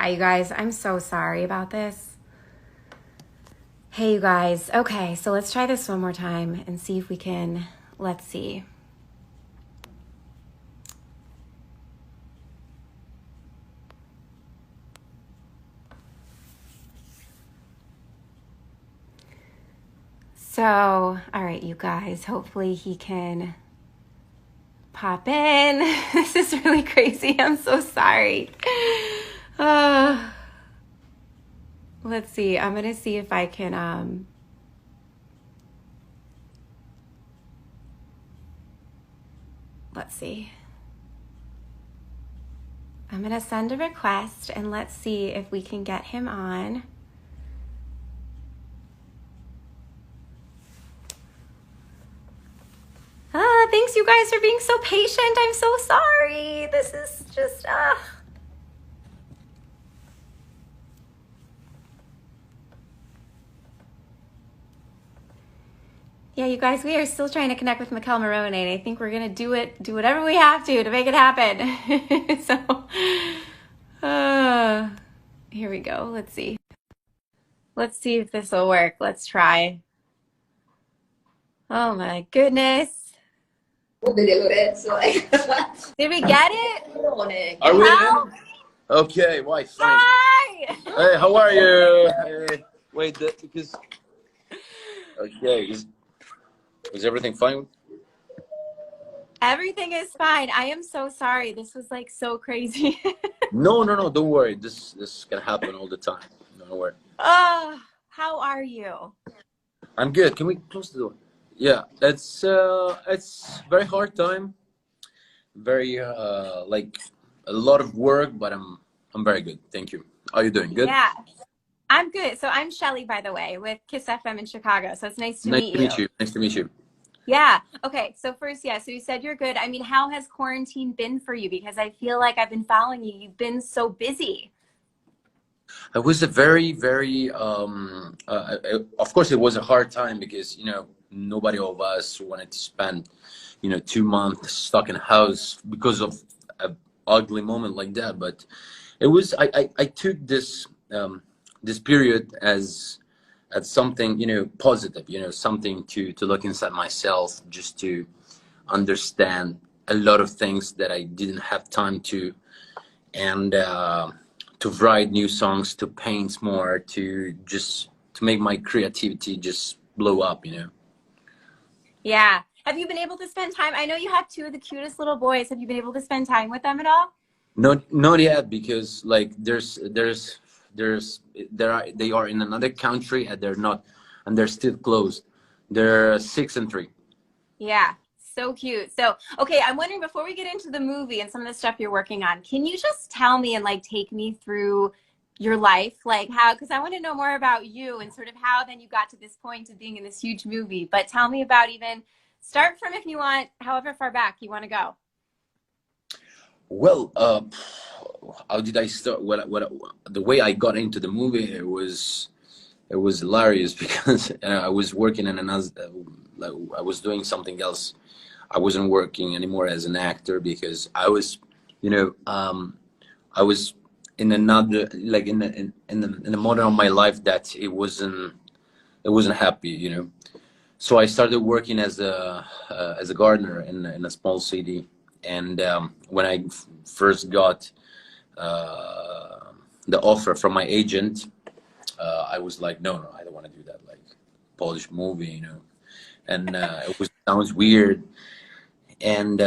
Hi, you guys. I'm so sorry about this. Hey, you guys. Okay, so let's try this one more time and see if we can, let's see. So, all right, you guys, hopefully he can pop in. This is really crazy. I'm so sorry. Let's see. I'm going to see if I can, let's see. I'm going to send a request and let's see if we can get him on. Thanks you guys for being so patient. I'm so sorry. This is just, Yeah, you guys, we are still trying to connect with Michele Morrone, and I think we're going to do whatever we have to make it happen. So, here we go. Let's see. Let's see if this will work. Let's try. Oh my goodness. Did we get it? Are we in? Okay, why? Hi! Hey, how are you? Hey, wait, because... Okay, is everything fine? Everything is fine. I am so sorry. This was like so crazy. No, don't worry. This can happen all the time. Don't worry. Oh, how are you? I'm good. Can we close the door? Yeah, it's very hard time. Very like a lot of work, but I'm very good. Thank you. How are you doing? Good? Yeah, I'm good. So I'm Shelly, by the way, with Kiss FM in Chicago. So it's nice to meet you. Nice to meet you. Yeah. Okay. So first, yeah. So you said you're good. I mean, how has quarantine been for you? Because I feel like I've been following you. You've been so busy. It was a very of course it was a hard time because nobody of us wanted to spend 2 months stuck in a house because of an ugly moment like that. But it was I took this this period as something positive, something to look inside myself, just to understand a lot of things that I didn't have time to, and to write new songs, to paint more, to make my creativity just blow up. Yeah. Have you been able to spend time? I know you have two of the cutest little boys. Have you been able to spend time with them at all? Not yet, because like they are in another country, and they're still closed. They're 6 and 3. Yeah. So cute. So, okay, I'm wondering, before we get into the movie and some of the stuff you're working on, can you just tell me and like take me through your life? Like how, because I want to know more about you and sort of how then you got to this point of being in this huge movie. But tell me about, even start from, if you want, however far back you want to go. Well, how did I start? The way I got into the movie, it was hilarious because I was working in another, I was doing something else. I wasn't working anymore as an actor because I was, I was in another, like in the moment of my life that it wasn't happy. So I started working as a gardener in a small city, and when I first got the offer from my agent, I was like, no, I don't want to do that, like Polish movie, and sounds weird. And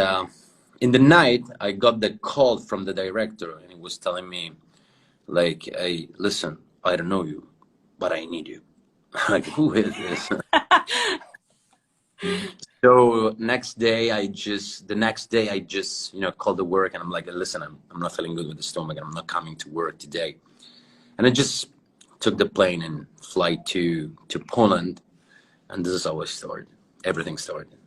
in the night, I got the call from the director, and he was telling me, like, hey, listen, I don't know you, but I need you. Like, who is this? So the next day I just called the work, and I'm like, listen, I'm not feeling good with the stomach, and I'm not coming to work today. And I just took the plane and fly to Poland, and this is how it started. Everything started.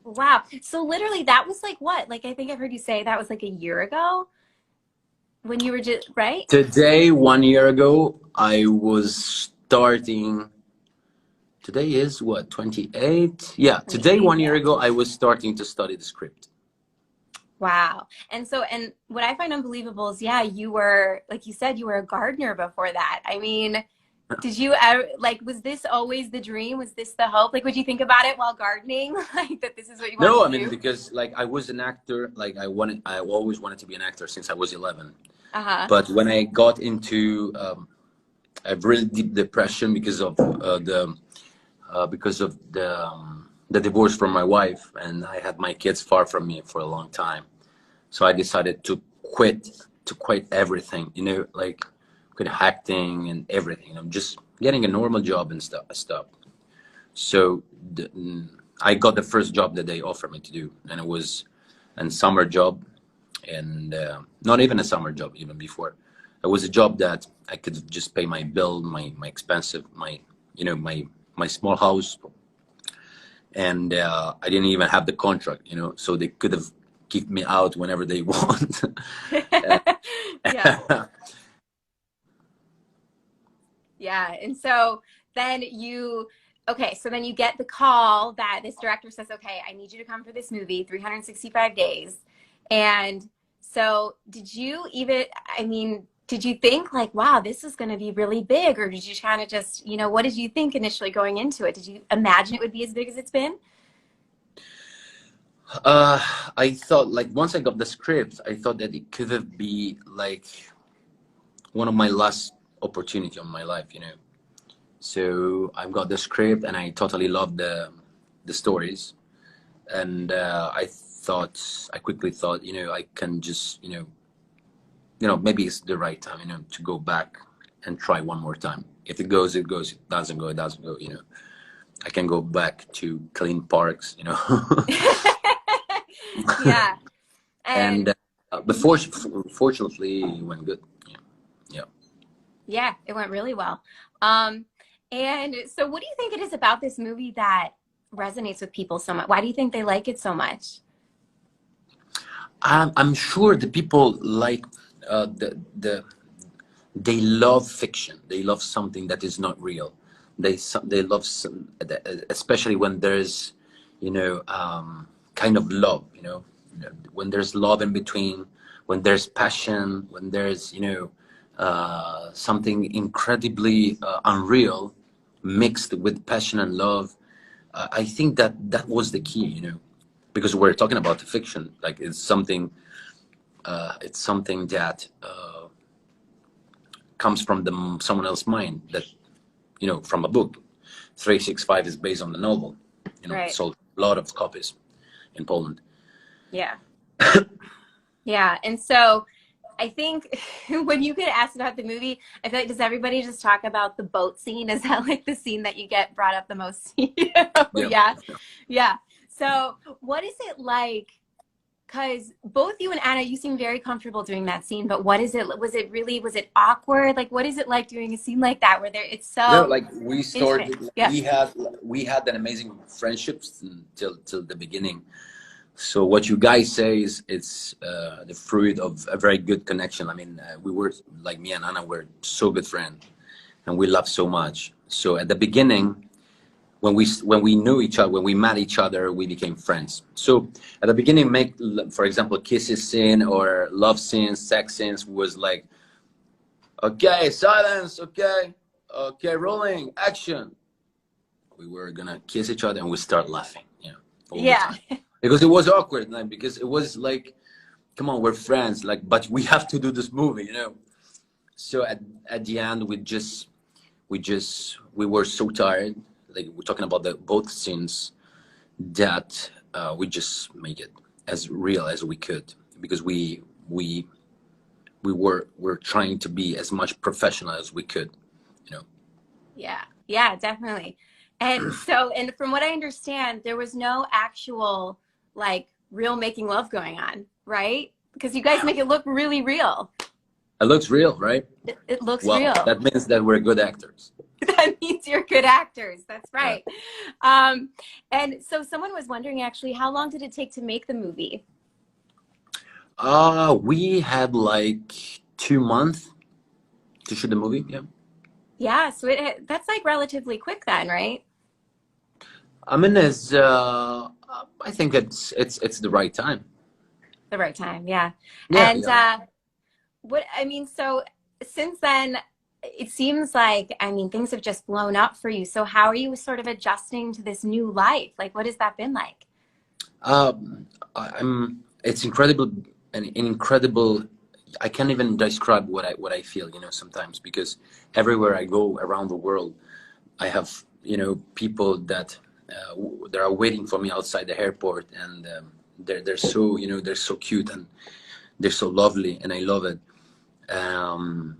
Wow. So literally that was like what? Like I think I've heard you say that was like a year ago when you were just, right? Today, 1 year ago, I was starting. Today is what, 28? Yeah, today, 1 year ago, I was starting to study the script. Wow. And so, and what I find unbelievable is, yeah, you were, like you said, you were a gardener before that. I mean, did you ever, like, was this always the dream? Was this the hope? Like, would you think about it while gardening? Like, that this is what you wanted No, to I mean, do? because like I was an actor, like I always wanted to be an actor since I was 11. Uh-huh. But when I got into a really deep depression because of the divorce from my wife, and I had my kids far from me for a long time. So I decided to quit everything, like quit acting and everything. I'm just getting a normal job and stuff. So I got the first job that they offered me to do, and it was a summer job, and not even a summer job, even before. It was a job that I could just pay my bill, my expensive, my small house, and I didn't even have the contract, so they could have kicked me out whenever they want. Yeah. Yeah. And so then you, okay, so then you get the call that this director says, okay, I need you to come for this movie, 365 days. And so did you even, I mean, did you think like, wow, this is going to be really big? Or did you kind of just, what did you think initially going into it? Did you imagine it would be as big as it's been? uh, I thought, like, once I got the script, I thought that it could have been like one of my last opportunity on my life. So I've got the script, and I totally love the stories. And I quickly thought, I can just, maybe it's the right time, to go back and try one more time. If it goes, it goes. It doesn't go, it doesn't go. I can go back to clean parks. Yeah. And And but fortunately, it went good. Yeah, yeah. yeah, it went really well. Um, and so what do you think it is about this movie that resonates with people so much? Why do you think they like it so much? I'm sure the people like the they love fiction. They love something that is not real. They love especially when there's kind of love. When there's love in between, when there's passion, when there's something incredibly unreal mixed with passion and love. I think that was the key. Because we're talking about the fiction, like it's something that comes from someone else's mind, that from a book. 365 is based on the novel. Right. Sold a lot of copies in Poland. Yeah. Yeah. And so I think when you get asked about the movie, I feel like does everybody just talk about the boat scene? Is that like the scene that you get brought up the most? Yeah. Yeah. Yeah. So what is it like? Because both you and Anna, you seem very comfortable doing that scene, but what is it? Was it awkward? Like, what is it like doing a scene like that where it's No, so like we intimate? started, Yeah. we had an amazing friendships till the beginning. So what you guys say is it's the fruit of a very good connection. I mean, we were, like, me and Anna were so good friends, and we love so much. So at the beginning, when we knew each other, when we met each other, we became friends. So at the beginning, make, for example, kisses scene or love scenes, sex scenes was like, okay, silence, okay, rolling, action. We were gonna kiss each other and we start laughing, all the Yeah. time, because it was awkward, like, because it was like, come on, we're friends, like, but we have to do this movie. So at the end, we were so tired, like, we're talking about the both scenes, that we just made it as real as we could, because we were trying to be as much professional as we could, you know. Yeah. Yeah, definitely. And so, and from what I understand, there was no actual like real making love going on, right? Because you guys make it look really real. It looks real, right? It looks Well, real. that means that we're good actors. That means you're good actors. That's Yeah. right. Um, and so someone was wondering actually, how long did it take to make the movie? We had like 2 months to shoot the movie. Yeah. Yeah, so that's like relatively quick then, right? I mean, I think it's the right time. the right time. Yeah. Yeah, And yeah. what I mean, so since then, it seems like, I mean, things have just blown up for you. So how are you sort of adjusting to this new life? Like, what has that been like? I'm. It's incredible, and incredible. I can't even describe what I feel. You know, sometimes because everywhere I go around the world, I have people that that are waiting for me outside the airport, and they're so they're so cute and they're so lovely, and I love it. Um,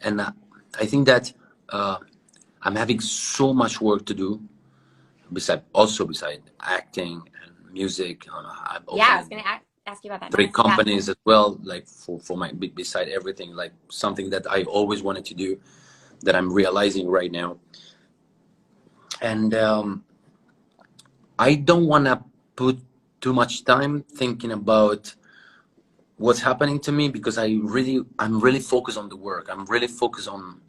and I think that uh, I'm having so much work to do beside acting and music. I've Yeah, I was opened going to ask you about that three next. Yeah. companies as well, like for my beside everything, like something that I always wanted to do that I'm realizing right now. And I don't want to put too much time thinking about what's happening to me because I'm really focused on the work. I'm really focused on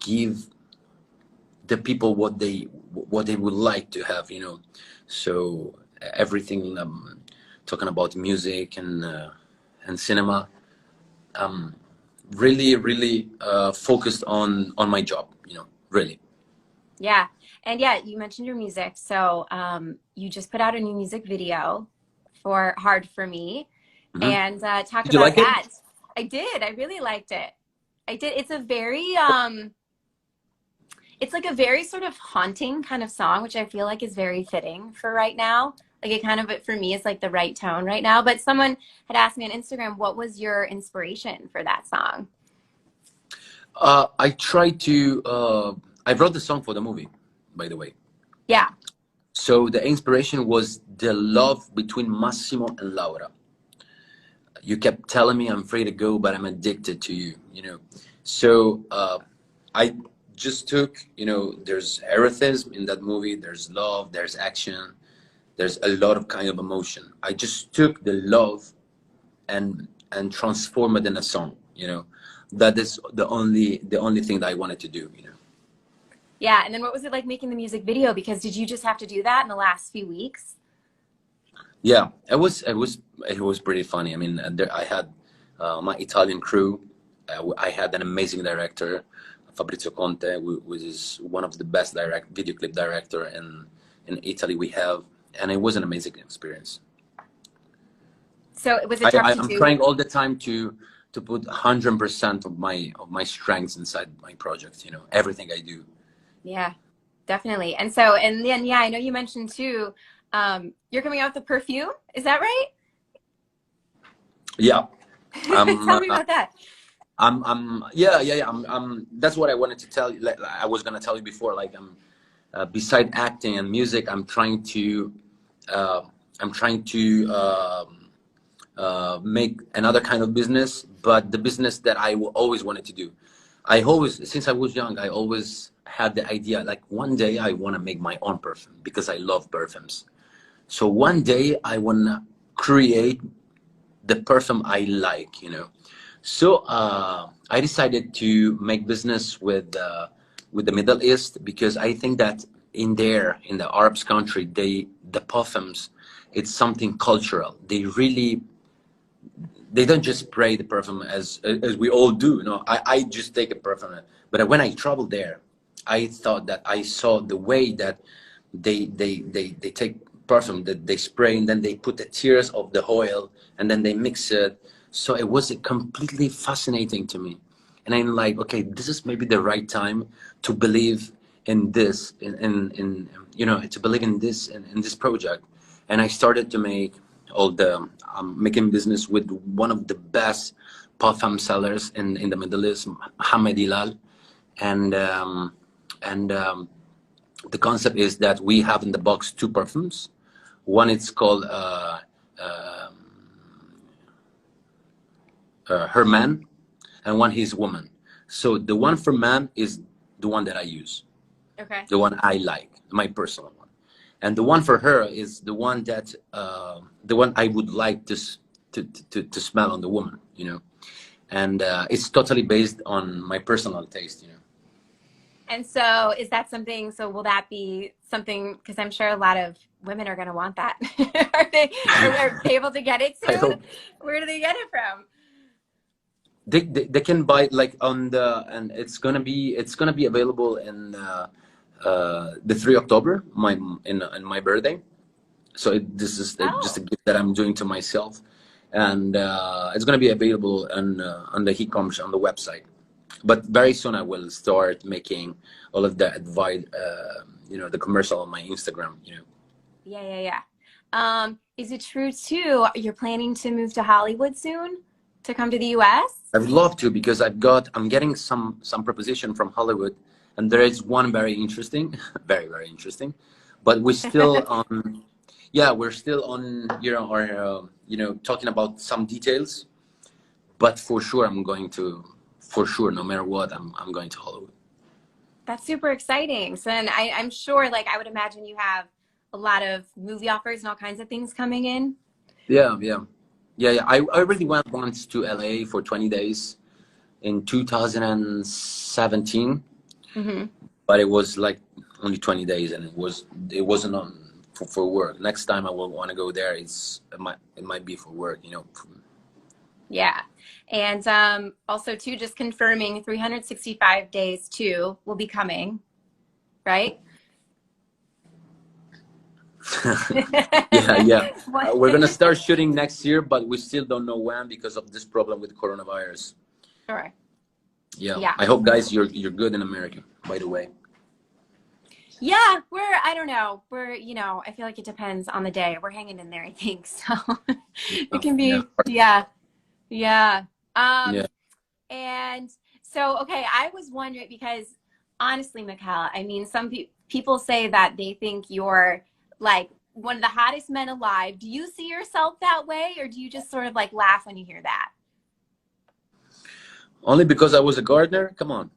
give the people what they would like to have, so everything, talking about music and cinema, really focused on my job, really. Yeah. And yeah, you mentioned your music. So you just put out a new music video for Hard for Me. Hmm. And talk Did you about like it? that. I did. I really liked it. I did. It's a very it's like a very sort of haunting kind of song, which I feel like is very fitting for right now. Like it kind of, for me, is like the right tone right now. But someone had asked me on Instagram, what was your inspiration for that song? I tried to I wrote the song for the movie, by the way. Yeah. So the inspiration was the love between Massimo and Laura. You kept telling me I'm free to go, but I'm addicted to you, So I just took, there's erotism in that movie, there's love, there's action, there's a lot of kind of emotion. I just took the love and transformed it in a song, That is the only thing that I wanted to do. Yeah. And then what was it like making the music video? Because did you just have to do that in the last few weeks? Yeah, it was pretty funny. I mean, I had my Italian crew. I had an amazing director, Fabrizio Conte, who is one of the best video clip director in Italy we have, and it was an amazing experience. So was it tough to I'm do? trying all the time to put 100% of my strengths inside my project. Everything I do. Yeah, definitely. And so, and then, yeah, I know you mentioned too, you're coming out with a perfume. Is that right? Yeah. Tell me about that. Yeah. That's what I wanted to tell you. Like, I was gonna tell you before. Like, beside acting and music, uh, I'm trying to make another kind of business, but the business that always wanted to do. Since I was young, I always had the idea, like one day I want to make my own perfume because I love perfumes. So one day I want to create the perfume I like. So I decided to make business with the Middle East because I think that in the Arabs country, the perfumes, it's something cultural. They don't just spray the perfume as we all do. I just take a perfume, but when I traveled there, I thought that I saw the way that they take perfume, that they spray and then they put the tears of the oil and then they mix it. So it was completely fascinating to me, and I'm like, okay, this is maybe the right time to believe in this, to believe in this in this project. And I started to make all the making business with one of the best parfum sellers in the Middle East, Mohammed Ilal, and the concept is that we have in the box two perfumes. One it's called Her Man, and one His Woman. So the one for man is the one that I use, Okay. the one I like, my personal one, and the one for her is the one I would like to smell on the woman. And it's totally based on my personal taste. And so is that something, so will that be something, because I'm sure a lot of women are going to want that. Are they able to get it I soon? hope Where do they get it from? they can buy it like on the, and it's gonna be available in the 3 October, my in my birthday. So this is just a Oh, gift that I'm doing to myself, and it's gonna be available on the e-commerce on the website. But very soon I will start making all of the advice, the commercial on my Instagram. yeah, yeah, yeah. Is it true too? You're planning to move to Hollywood soon to come to the US? I would love to because I'm getting some proposition from Hollywood, and there is one very interesting, very very interesting, but we're still on. Yeah, we're still on. Our talking about some details, but for sure I'm going to. For sure, no matter what, I'm going to Hollywood. That's super exciting. So then I'm sure, like, I would imagine you have a lot of movie offers and all kinds of things coming in. Yeah, yeah, yeah, yeah. I really went once to LA for 20 days in 2017, Hmm. but it was like only 20 days, and it wasn't on for work. Next time I will want to go there. It might be for work. Yeah. And also, too, just confirming 365 days, too, will be coming, right? Yeah, yeah. What? We're gonna start shooting next year, but we still don't know when because of this problem with coronavirus. Sure. Yeah, Yeah. I hope guys you're good in America. By the way. Yeah, I don't know. I feel like it depends on the day. We're hanging in there, I think. So it Yeah, can yeah, be, yeah, yeah. yeah. And so, okay, I was wondering because honestly, Michele, I mean, some people say that they think you're like one of the hottest men alive. Do you see yourself that way, or do you just sort of like laugh when you hear that? Only because I was a gardener. Come on.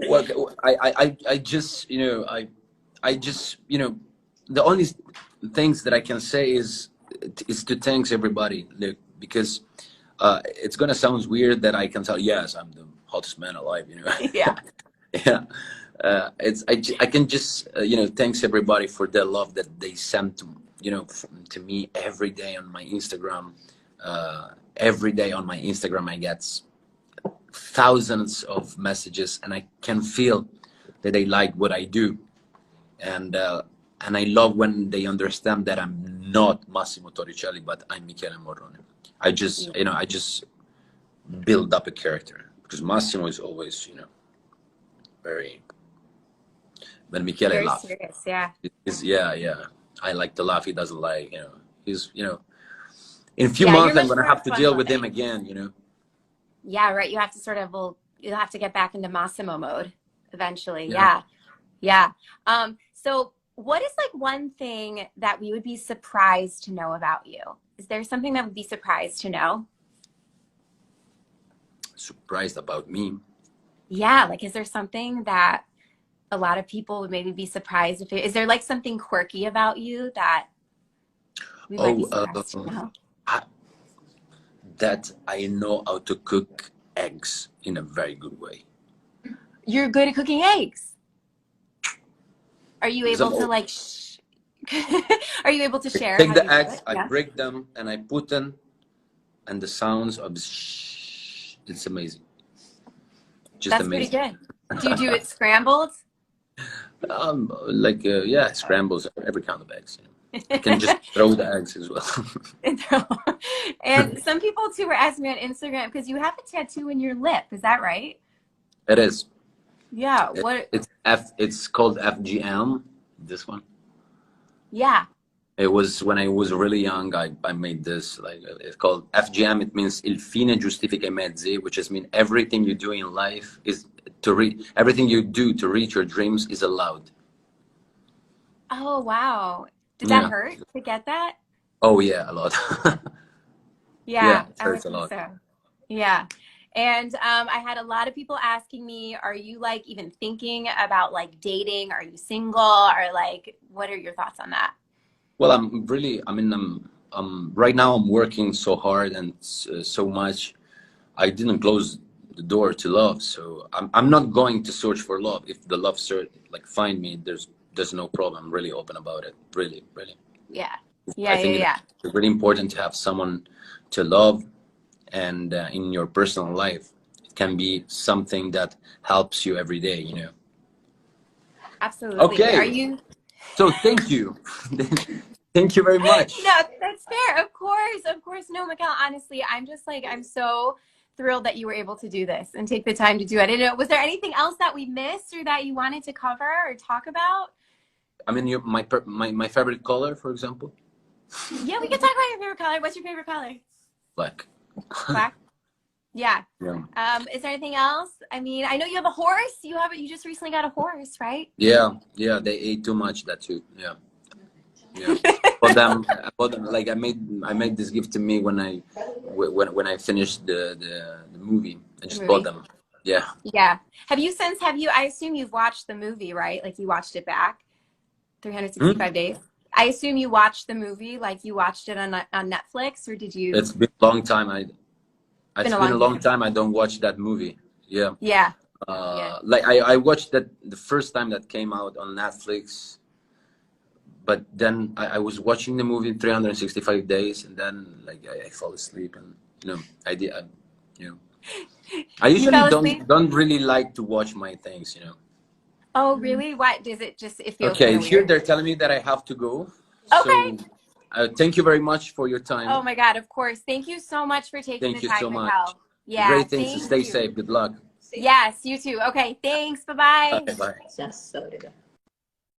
What I just I just the only things that I can say is to thanks everybody, look, because it's gonna sound weird that I can tell, yes, I'm the hottest man alive. Yeah. Yeah. I can just thanks everybody for the love that they send to me every day on my Instagram. Every day on my Instagram I get thousands of messages, and I can feel that they like what I do, and I love when they understand that I'm not Massimo Torricelli, but I'm Michele Morrone. I just build up a character because Massimo is always very, when Michele Very laugh. serious, yeah. Yeah, yeah. I like to laugh. He doesn't like. He's. In a few Yeah, you're months, I'm much gonna more have to fun deal with him loving. again. Yeah, right. You have to sort of, well, you'll have to get back into Massimo mode eventually. Yeah. Yeah. Yeah. So what is like one thing that we would be surprised to know about you? Is there something that would be surprised to know? Surprised about me. Yeah, like is there something that a lot of people would maybe be surprised if is there like something quirky about you that we might be Oh, surprised to know? I, that I know how to cook eggs in a very good way. You're good at cooking eggs. Are you Because I'm able to old. like are you able to I share take how the you do eggs, it? I Yeah. break them, and I put them, and the sounds of shh, it's amazing. Just That's pretty amazing. good. Do you do it scrambled? Yeah, scrambles every kind of eggs. I can just throw the eggs as well. And some people too were asking me on Instagram because you have a tattoo in your lip. Is that right? It is. Yeah. What? It's called FGM. This one. Yeah. It was when I was really young. I made this, like, it's called FGM. It means il fine giustifica i mezzi, which is mean everything you do in life is everything you do to reach your dreams is allowed. Oh, wow. Did that Yeah. hurt to get that? Oh yeah, a lot. Yeah, Yeah, it I would hurts a think lot. so. Yeah. And I had a lot of people asking me, are you like even thinking about like dating? Are you single? Or like, what are your thoughts on that? Well, I'm really. I mean, right now I'm working so hard and so much. I didn't close the door to love. So I'm not going to search for love. If the love search like find me, there's no problem. I'm really open about it. Really, really. Yeah. I Yeah, yeah, think yeah. it's really important to have someone to love, and in your personal life, it can be something that helps you every day. You know. Absolutely. Are Okay. you So thank you. Thank you very much. No, that's fair. Of course. Of course. No, Michele, honestly, I'm just like, I'm so thrilled that you were able to do this and take the time to do it. I didn't know, was there anything else that we missed or that you wanted to cover or talk about? I mean, my favorite color, for example, Yeah, we can talk about your favorite color. What's your favorite color? black. Black? Yeah. Yeah. Is there anything else? I mean, I know you have a horse. You just recently got a horse, right? Yeah, yeah, they ate too much, that too. Yeah, yeah. But them, like I made this gift to me when I finished the movie. I The just bought movie. them. Yeah. Yeah. I assume you've watched the movie, right? Like you watched it back Hmm? 365 days. I assume you watched the movie, like you watched it on Netflix, or did you? It's been a long time. It's been It's a been a long long time. time I don't watch that movie. Yeah. Yeah. Yeah. Like I watched that the first time that came out on Netflix, but then I was watching the movie 365 days, and then like I fall asleep, and you know I did. You know, I You usually fell asleep? don't really like to watch my things. You know. Oh, really? What does it just? It feels kind Okay, of here weird. they're telling me that I have to go. Okay. So thank you very much for your Oh time. my God, of course. Thank you so much for taking the Thank you time, so much. Michele. Yeah, Great things to thank stay you. safe. Good luck. Yes, you too. Okay, thanks. Bye-bye. Bye bye.